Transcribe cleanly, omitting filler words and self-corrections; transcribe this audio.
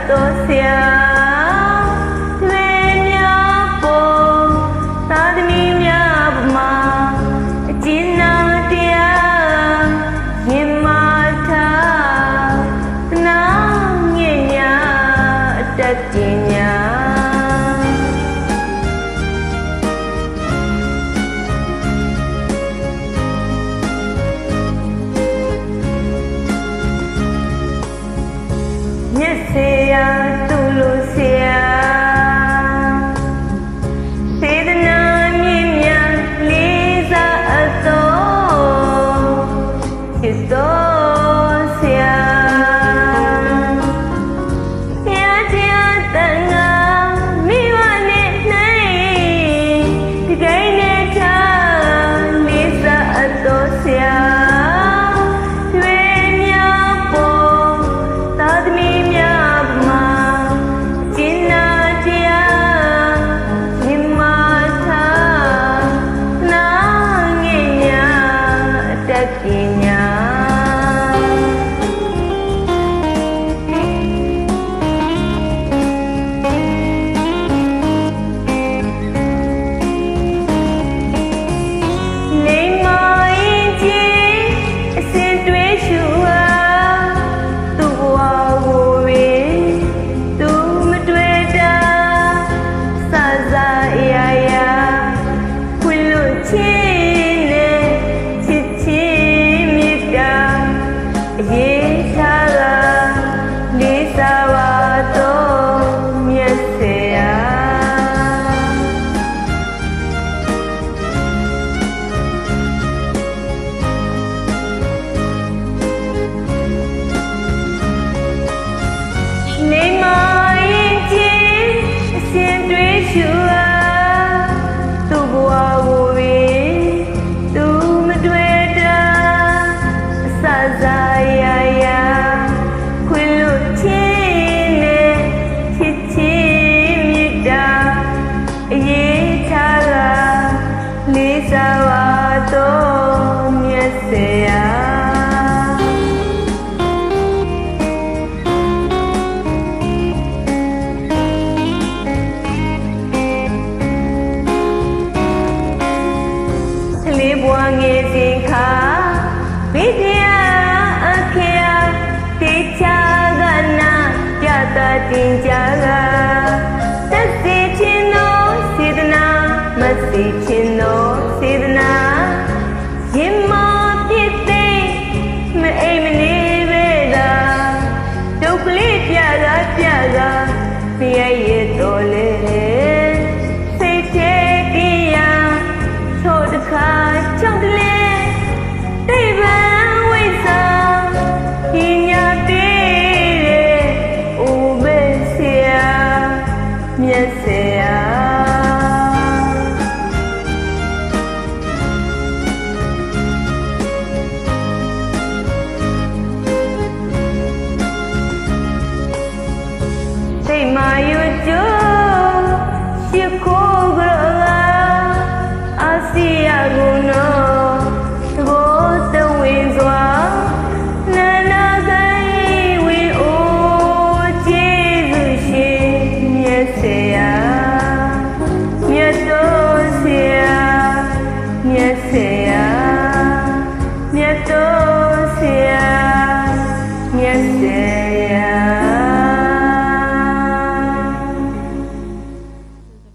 တော်ဆရာတွေများပေါ်သာသမီများပမာအကျဉ်းနာတရားရင်မာထားသနာငြိညာအတတ်ပညာမြတ်စေရာသူလို့ဆရာစေတနာမြင့်မြတ်လေးစားအပ်တော်ချစ်တော်ဆရာဘုရားတရားတန်ခါမိဘနဲ့နိုင်ဒီကိန်းနဲ့ထားလေးစားအပ်တော်ဆရာပညာလိမ္မာရင်ကြီးအစဉ်တွေးရှုဟာသူ့ဘဝကိုပဲသူမတွေ့တာစစအရာရာခွင့်လို့ချင်းရေးထားတာလေးစားပါတော့မြတ်စေရာနေမရင်ချင်းအစဉ်တွေးရှုဟာသူ့ဘဝကိုပဲသူမတွေ့တာအစစားလေးစားပါတော့မြတ်စေရာကလေးဘွားငယ်စဉ်ခါဝိဒယာအခေယတေချာကနာပြတာတင်ကြကသက်စီချင်းတော်စေတနာမသိချင်းတော်စေတနာရင်မာပြည့်သိမအိမ်မနေပဲလားဒုက္ခလေးပြတာပြတာပြည့်ရဲ့တော်လေစိတ်သေးကိယာထို့တခါကြောင့်တလေတိဗ္ဗံဝိဇ္ဇာပညာပေးတဲ့ဥပေဆရာမြတ်ဆရာစိတ်မာယွကျိုး